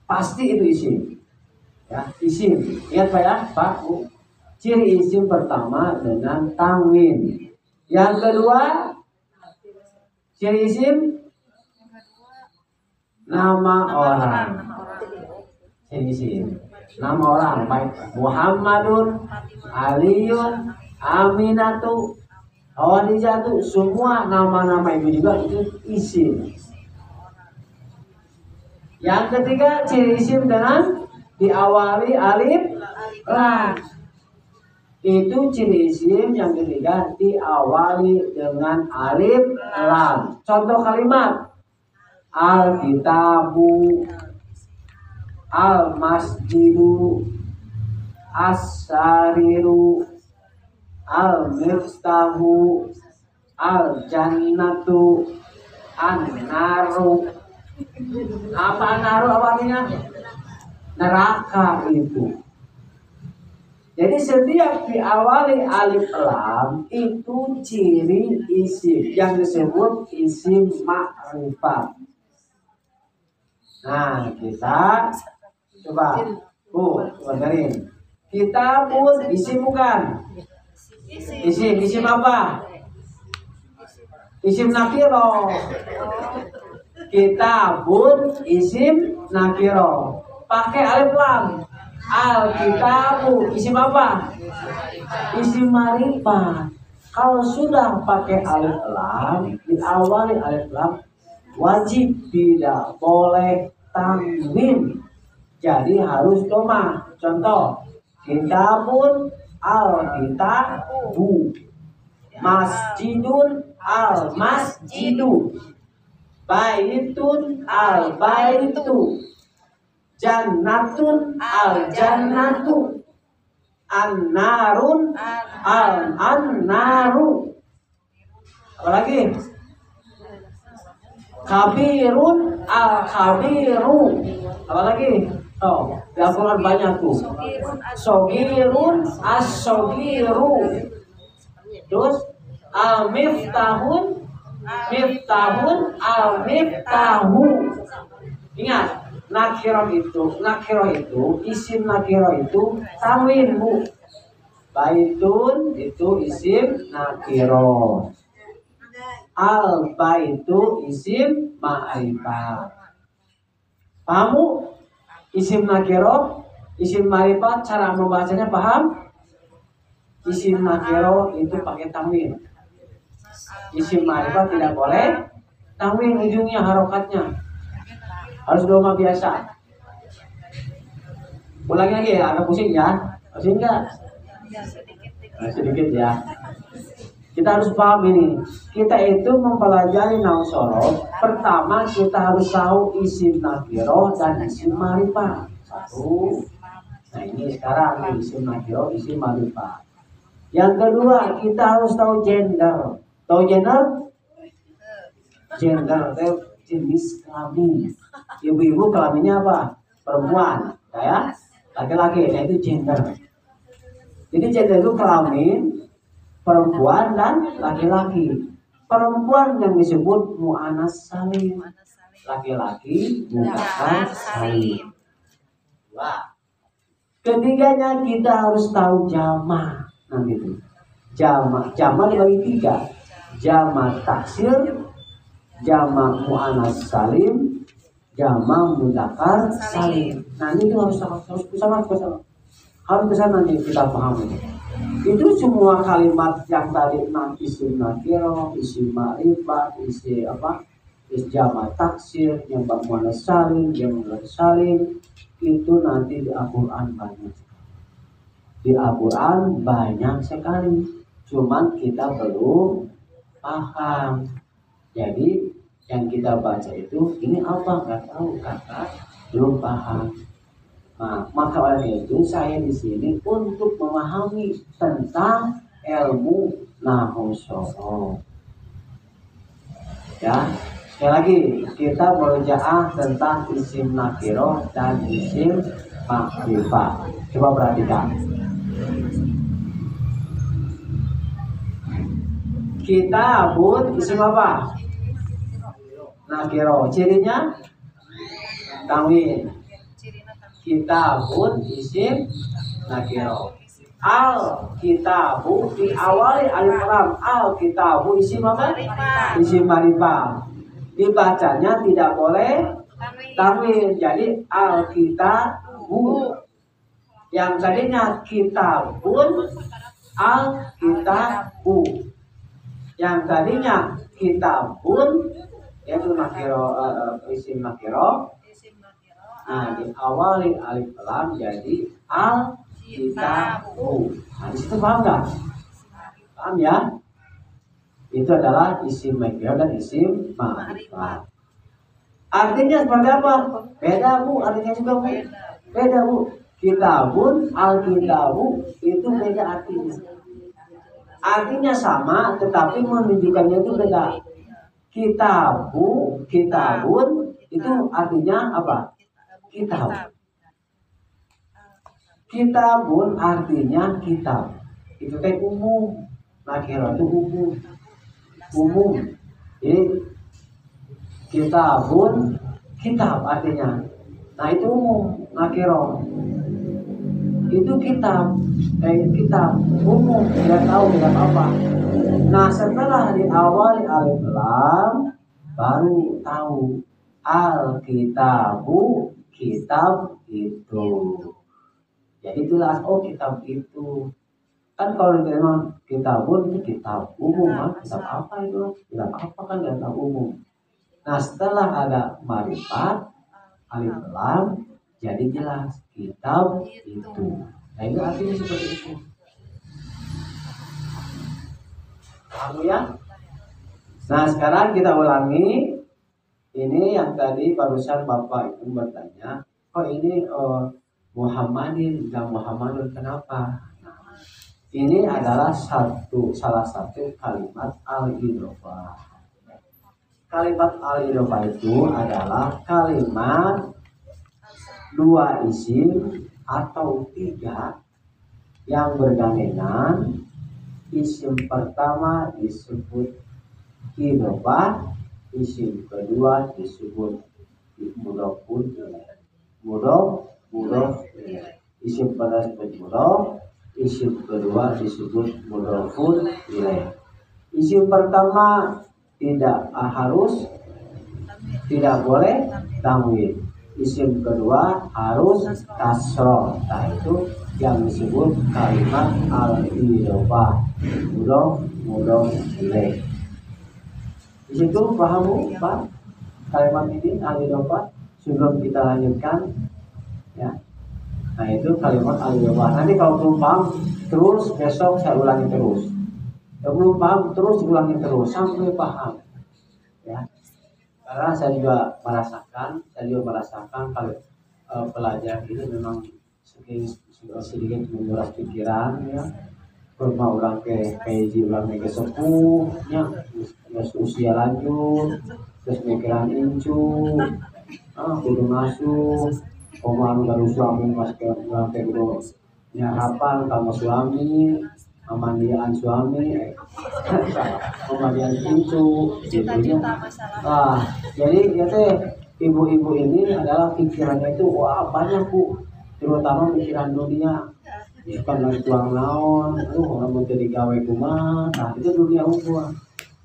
Pasti itu isim. Ya, isim. Lihat Pak ya, Pak Bu. Ciri isim pertama dengan tanwin. Yang kedua, ciri isim nama orang. Ciri isim nama orang baik Muhammadun, Aliun, Aminatu, Khadijatu, semua nama-nama itu juga itu isim. Yang ketiga ciri isim dengan diawali alif lam. Itu ciri isim yang ketiga diawali dengan alif lam. Contoh kalimat al-kitabu, al-masjidu, as-sariru, al-miftahu, al-jannatu, an-naru. Apa an-naru artinya? Neraka itu. Jadi setiap diawali alif lam itu ciri isim yang disebut isim ma'rifat. Nah, kita coba dengerin. Kita pun isim bukan? Isim apa? Isim nakiro. Kita pun isim nakiro. Pakai alif lam. Al-kitabu isim apa? Isim ma'rifat. Kalau sudah pakai alif lam, diawali alif lam, wajib tidak boleh tanwin. Jadi harus doma. Contoh, kitabun al-kitabu, masjidun al-masjidu, baitun al-baitu, jannatun al-jannatu, an-narun al-an-naru. Apalagi? Kabirun al-kabiru. Apalagi? Oh, di Al-Quran banyak tuh. Sogirun as-sogiru. Terus al-miftahun Miftahun al-miftahu. Ingat, nakiro itu isim nakiro itu tanwin Bu. Baitun itu isim nakiro. Alba itu isim ma'rifat. Paham Bu? Isim nakiro, isim ma'rifat cara membacanya paham? Isim nakiro itu pakai tanwin. Isim ma'rifat tidak boleh tanwin ujungnya harokatnya. Harus doma biasa. Ulangi lagi ya, agak pusing ya. Pusing enggak? Sedikit ya. Kita harus paham ini. Kita itu mempelajari nahwu shorof. Pertama kita harus tahu isim nakiro dan isim ma'rifat. Satu. Nah ini sekarang isim nakiro, isim ma'rifat. Yang kedua kita harus tahu gender. Tahu gender? Gender itu jenis kelamin. Ibu-ibu kelaminnya apa? Perempuan, ya. Laki-laki, nah itu gender. Jadi gender itu kelamin perempuan dan laki-laki. Perempuan yang disebut mu'annas salim, laki-laki mudzakkar salim. Wah. Ketiganya kita harus tahu jamak. Nanti itu jamak dibagi 3. Jamak taksir, jamak mu'annas salim, jamak mudzakkar salim. Nah ini harus bersama. Harus kesana nanti kita pahami. Itu semua kalimat yang tadi isim nakiro, isim ma'rifat, isim jamak taksir, yang mu'annas salim, yang mudzakkar salim, itu nanti di Al-Quran banyak. Di Al-Quran banyak sekali. Cuman kita belum paham. Jadi yang kita baca itu ini apa nggak tahu karena belum paham. Nah, maka oleh itu saya di sini untuk memahami tentang ilmu nahwu shorof. Ya, sekali lagi kita murojaah tentang isim nakiro dan isim ma'rifat. Coba perhatikan. Kita pun isim apa? Nakiro. Cirinya tanwin. Kitabun isim nakiro. Al-kitabu diawali alif lam. Al-kitabu isim apa? Isim ma'rifat. Dibacanya tidak boleh tanwin. Jadi al-kitabu. Yang tadinya kitabun, al-kitabu. Yang tadinya kitabun, yaitu nakiro, isim nakiro. Nah, diawali alif lam jadi al-kitabu. Nah, di situ paham nggak? Paham ya? Itu adalah isim nakiro dan isim ma'rifat. Artinya seperti apa? Beda Bu, artinya juga Bu. Beda Bu. Kitabun, al-kitabu itu beda artinya. Artinya sama, tetapi menunjukkannya itu beda. Kitabun itu artinya apa? Kitab. Kitabun artinya kitab. Itu kayak umum. Nakiro itu umum. Jadi kitabun kitab artinya. Nah itu umum. Nakiro itu kitab. Kitab umum. Tidak tahu tidak apa. Nah setelah diawali alif lam baru tahu al-kitabu kitab itu. Jadi itulah kitab itu. Kan kalau diterima kitabun itu kitab umum kan? Kitab apa itu? Kitab apa kan kitab umum. Nah setelah ada ma'rifat alif lam jadi jelas kitab itu. Nah itu artinya seperti itu. Paham ya? Nah sekarang kita ulangi. Ini yang tadi barusan Bapak itu bertanya, ini Muhammadin dan Muhammadun kenapa? Nah, ini adalah salah satu kalimat al-idhofah. Kalimat al-idhofah itu adalah kalimat 2 isim atau 3 yang bergandengan. Isim pertama disebut idhofah. Isim kedua disebut mudhofun ilaih. Mudhof ilaih. Isim pertama disebut mudhof, isim kedua disebut mudhofun ilaih. Isim pertama tidak boleh tanwin. Isim kedua harus kasroh. Nah itu yang disebut kalimat al-idhofah, mudhof ilaih. Di situ paham Bu, Pak? Kalimat ini al-idhofah sebelum kita lanjutkan ya. Nah itu kalimat al-idhofah. Nanti kalau belum paham terus besok saya ulangi terus. Kalau belum paham terus ulangi terus sampai paham. Ya. Karena saya juga merasakan kalau pelajar ini memang sedikit menguras pikiran ya. Kurma orang ke PJ orang ke sepuhnya usia lanjut terus mikiran incu kudu masuk koman baru suami pas ke orang ke bro harapan kamu suami pemandian suami pemandian incu gitu ya. Jadi ya teh ibu-ibu ini adalah pikirannya itu wah banyak Bu, terutama pikiran dunia. Bukan lagi tuang naon, orang mau jadi gawe kumaha, nah itu dunia hukum.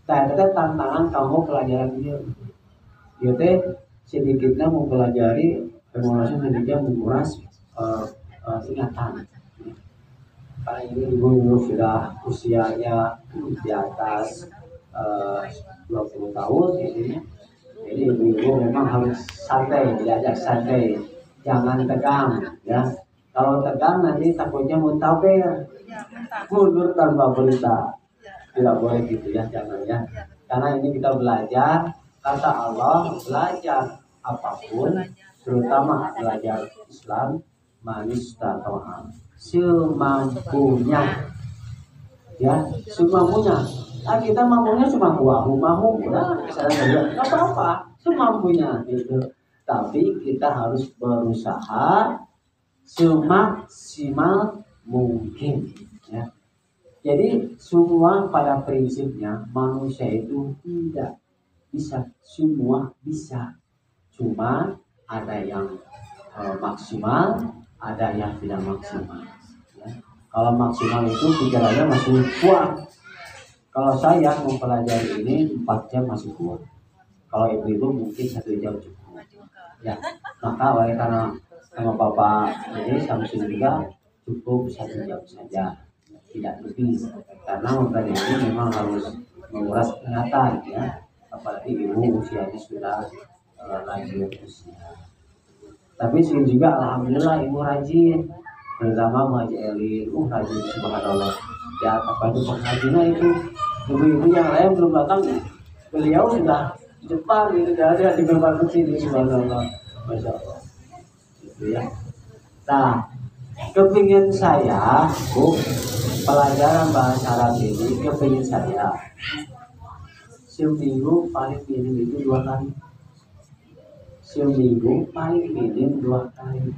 Nah itu tantangan kamu pelajaran dia. Dia teh sedikitnya mempelajari, termasuk sedikitnya menguras ingatan. Karena ini ibu sudah usianya di atas 20 tahun, jadi ibu memang harus santai, diajak santai, jangan tegang, ya. Kalau tegang nanti takutnya muntaber, mundur tanpa berita. Tidak boleh gitu ya, jangan ya. Karena ini kita belajar, kata Allah, belajar apapun, terutama belajar Islam, manis dan Tuhan. Semampunya, ya, semampunya. Nah, kita mampunya cuma mampu, udah, misalnya nggak apa-apa, semampunya gitu. Tapi kita harus berusaha semaksimal mungkin ya. Jadi semua pada prinsipnya manusia itu tidak bisa, semua bisa, cuma ada yang maksimal, ada yang tidak maksimal ya. Kalau maksimal itu pikirannya masih kuat. Kalau saya mempelajari ini 4 jam masih kuat. Kalau ibu-ibu mungkin 1 jam cukup ya. Maka oleh karena sama Bapak jadi Samsul juga cukup 1 jam saja, tidak lebih, karena mempelajari ini memang harus menguras ingatan ya, apalagi ibu usianya sudah lanjut usia. Tapi sih juga alhamdulillah ibu rajin, terutama mengaji Elin, rajin subhanallah ya. Apa itu pengajian itu ibu-ibu yang lain belum datang, beliau sudah di depan itu ada di depan sini subhanallah, masya Allah. Ya. Nah, kepingin saya, Bu, pelajaran bahasa Arab ini kepingin saya seminggu paling minim itu 2 kali. Seminggu paling minim 2 kali.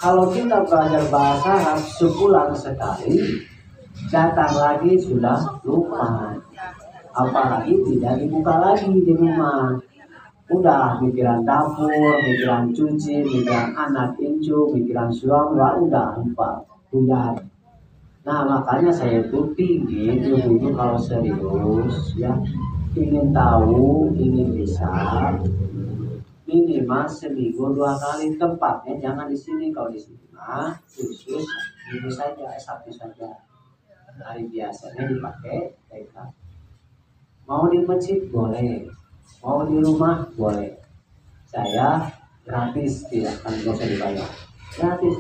Kalau kita belajar bahasa Arab sebulan sekali, datang lagi sudah lupa. Apalagi tidak dibuka lagi di rumah. Udah mikiran dapur, mikiran cuci, mikiran anak incu, mikiran suami, udah lupa, buyar. Nah makanya saya itu pingin ibu-ibu kalau serius ya, ingin tahu, ingin bisa, minimal seminggu 2 kali. Tempatnya jangan di sini, kalau di sini mah khusus minggu saja, Sabtu saja. Hari biasanya dipakai TK. Mau di masjid boleh, mau di rumah boleh. Saya gratis, tidak akan usah dibayar, gratis.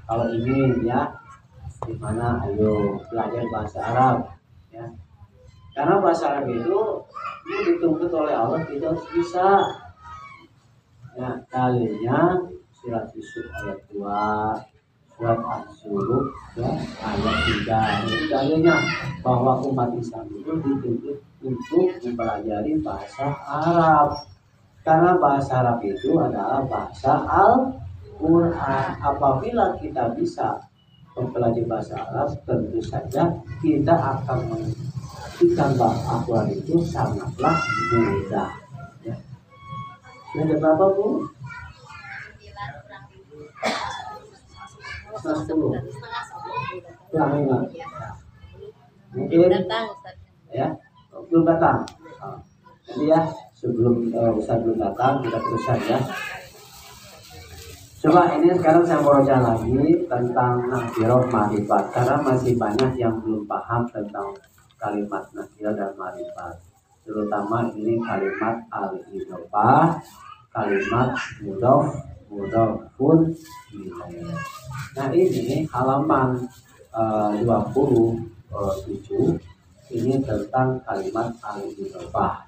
Kalau ini ya, dimana ayo belajar bahasa Arab ya. Karena bahasa Arab itu dituntut oleh Allah, kita harus bisa. Ya, dalilnya surat Yusuf ayat 2, surat Al-Suruk ya, ayat 3. Dalilnya bahwa umat Islam itu dituntut untuk mempelajari bahasa Arab. Karena bahasa Arab itu adalah bahasa Al-Quran. Apabila kita bisa mempelajari bahasa Arab, tentu saja kita akan ditambah akhwat itu sangatlah mudah. Ya. Ada berapa Bu? 10. Kurang 5. Mungkin ya belum datang. Jadi ya sebelum Ustaz belum datang kita terus saja. Coba ini sekarang saya mau baca lagi tentang nakirah ma'rifat karena masih banyak yang belum paham tentang kalimat nakirah dan ma'rifat. Terutama ini kalimat al-idhofah, kalimat mudhofun ilaih. Nah ini halaman 27 ini tentang kalimat al-idhofah.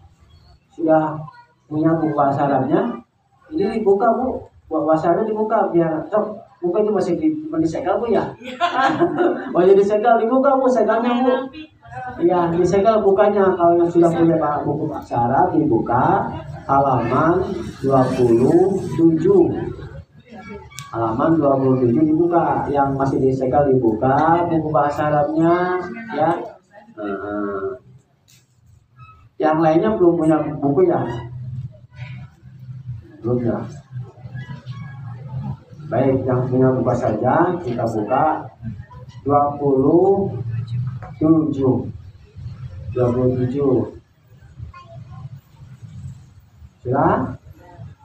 Sudah punya buku bahasa Arabnya? Ini dibuka Bu. Bahasa Arabnya dibuka biar sok. Buka itu masih disegel Bu ya? Oh jadi disegel dibuka Bu, segelnya Bu. Iya disegel bukanya. Kalau yang sudah punya buku bahasa Arab dibuka halaman 27. Halaman 27 dibuka. Yang masih disegel dibuka buku bahasa Arabnya ya. Yang lainnya belum punya buku ya? Belum ya? Baik, yang punya buka saja kita buka 27. Sudah?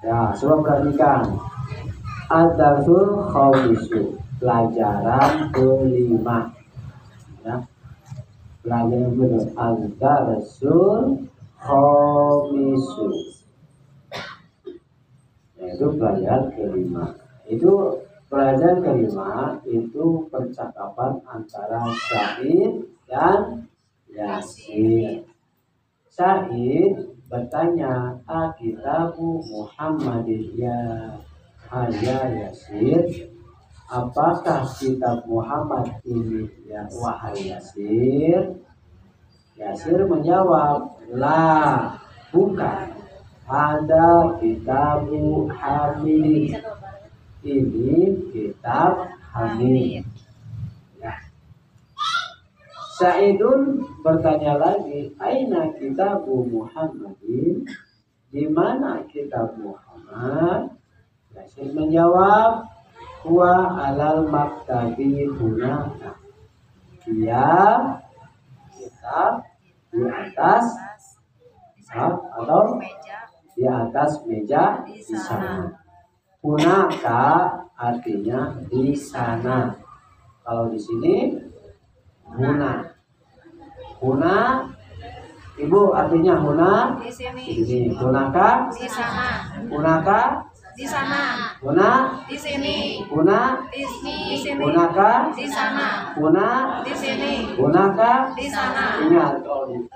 Ya, coba perhatikan. Ad-darsul khamisu, pelajaran kelima. Ya. Pelajaran kelima. Ad-darsul khamisu. Yaitu pelajaran kelima. Itu pelajaran kelima itu percakapan antara Said dan Yasir. Said bertanya, "Kitabu Muhammadiyah ya Yasir, apakah kitab Muhammad ini ya wahai Yasir?" Yasir menjawab, "La, bukan. Ada kitabu Hamid. Ini kitab Hamid." Ya. Sa'idun bertanya lagi, "Aina kitabu Muhammadin?" Di mana kitab Muhammad? Yasir menjawab, "Huwa alal maktabi hunaka." Dia kitab di atas atau di atas meja di sana. Hunaka artinya di sana. Kalau di sini huna. Huna Ibu artinya huna Di sini. di sini. Hunaka Di sana. hunaka Di sana. huna Di sini. huna Di sini. hunaka Di sana. huna Di sini. hunaka. Di sana. Ingat,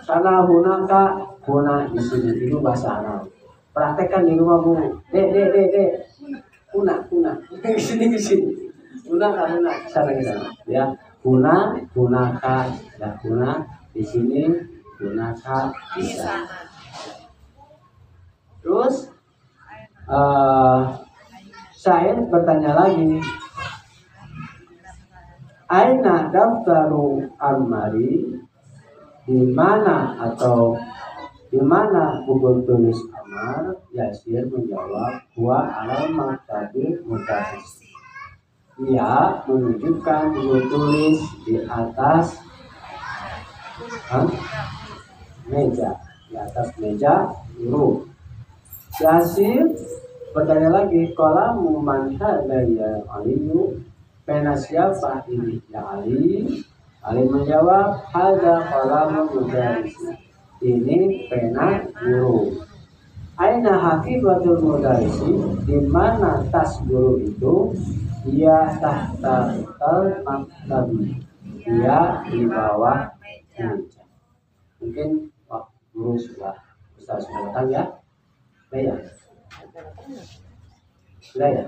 sana hunaka huna di sini. Itu bahasa Arab. Praktekkan di rumah Bu. Dek. Huna. Di sini. Hunaka. Sana kita. Ya. Hunaka. Ya, huna di sini. Hunaka di sana. Terus saya bertanya lagi, "Aina daftaru almari?" Di mana buku tulis Amar? Yasir menjawab, "Wa alal maktabi mudarris." Dia menunjukkan buku tulis di atas meja, guru. Yasir bertanya lagi, "Qalamu man hadha ya Aliyu?" Pena siapa ini ya Ali? Ali menjawab, "Hadha qalamu mudarris." Ini pena guru. Aina haqiqatul mudarrisi? Di mana tas guru itu? Dia tahta maktabi. Dia di bawah meja. Mungkin guru sudah datang ya? Ya. Sudah ya?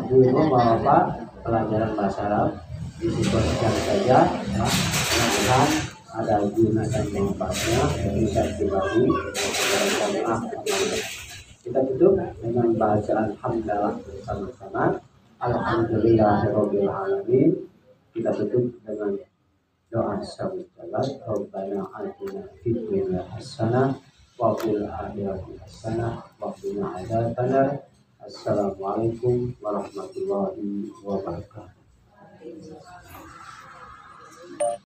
Guru mau apa? Pelajaran bahasa Arab disebutkan saja. Mudah-mudahan ada guna dan manfaatnya bisa dibagi. Kita tutup dengan bacaan hamdalah bersama-sama. Alhamdulillahirabbil alamin. Kita tutup dengan doa sahabat Rabbana atina fid dunya hasanah wa fil akhirati hasanah wa qina adzabannar. Assalamualaikum warahmatullahi wabarakatuh.